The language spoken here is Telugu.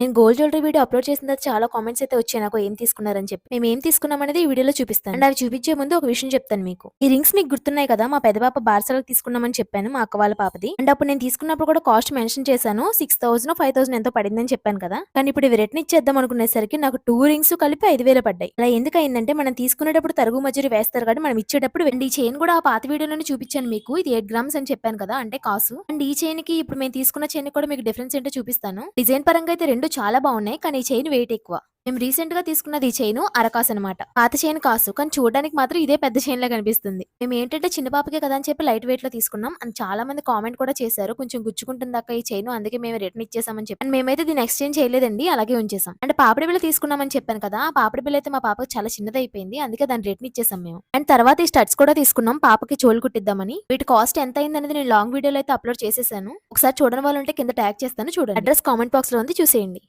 నేను గోల్డ్ జ్యువెలరీ వీడియో అప్లోడ్ చేసిన తర్వాత చాలా కామెంట్స్ అయితే వచ్చాయి నాకు ఏం తీసుకున్నారని చెప్పి. మేము ఏం తీసుకున్నాం అనేది ఈ వీడియోలో చూపిస్తాను. అండ్ అవి చూపించే ముందు ఒక విషయం చెప్తాను మీకు. ఈ రింగ్స్ మీకు గుర్తున్నాయి కదా, మా పెద్ద పాప బార్సలోకి తీసుకున్నామని చెప్పాను, మా అక్క వాళ్ళ పాపది. అండ్ అప్పుడు నేను తీసుకున్నప్పుడు కూడా కాస్ట్ మెన్షన్ చేశాను, 6000 5000 ఎంతో పడిందని చెప్పాను కదా. కానీ ఇప్పుడు ఇవి రిటర్న్ ఇచ్చేద్దాం అనుకునేసరికి నాకు 2 రింగ్స్ కలిపి 5000 పడ్డాయి. అలా ఎందుకు అయిందంటే, మనం తీసుకునేటప్పుడు తరుగు మధ్యలో వేస్తారు కాబట్టి మనం ఇచ్చేటప్పుడు ఈ చైన్ కూడా ఆ పాత వీడియోలోనే చూపించాను మీకు. ఇది 8 గ్రామ్స్ అని చెప్పాను కదా, అంటే కాసు. అండ్ ఈ చైన్ కి ఇప్పుడు మేము తీసుకున్న చైన్ కూడా మీకు డిఫరెన్స్ ఏంటో చూపిస్తాను. డిజైన్ పరంగా అయితే రెండు చాలా బాగున్నాయి, కానీ ఈ చైన్ వెయిట్ ఎక్కువ. మేము రీసెంట్ గా తీసుకున్నది ఈ చైన్ అరకాస్ అనమాట. పాత చైన్ కాసు, కానీ చూడడానికి మాత్రం ఇదే పెద్ద చైన్ లా కనిపిస్తుంది. మేము ఏంటంటే చిన్న పాపకే కదా అని చెప్పి లైట్ వెయిట్ లో తీసుకున్నాం. అండ్ చాలా మంది కామెంట్ కూడా చేశారు, కొంచెం గుచ్చుకుంటుంది అక్క ఈ చైన్, అందుకే మేము రిటర్న్ ఇచ్చేసామని చెప్పి. అండ్ మేమైతే దీన్ని ఎక్స్చేంజ్ చేయలేదండి, అలాగే ఉంచేసాం. అండ్ పాపిడి బిల్ల తీసుకున్నామని చెప్పాను కదా, ఆ పాపిడి బిల్ల అయితే మా పాపకి చాలా చిన్నది అయిపోయింది, అందుకే దాన్ని రిటర్న్ ఇచ్చేసాం మేము. అండ్ తర్వాత ఈ స్టడ్స్ కూడా తీసుకున్నాం పాపకి చోలు కుట్టిద్దామని. వీటి కాస్ట్ ఎంత అయింది అనేది నేను లాంగ్ వీడియోలో అయితే అప్లోడ్ చేసేసాను. ఒకసారి చూడని వాళ్ళు ఉంటే కింద ట్యాగ్ చేస్తాను చూడండి. అడ్రస్ కామెంట్ బాక్స్ లో ఉంది, చూసేయండి.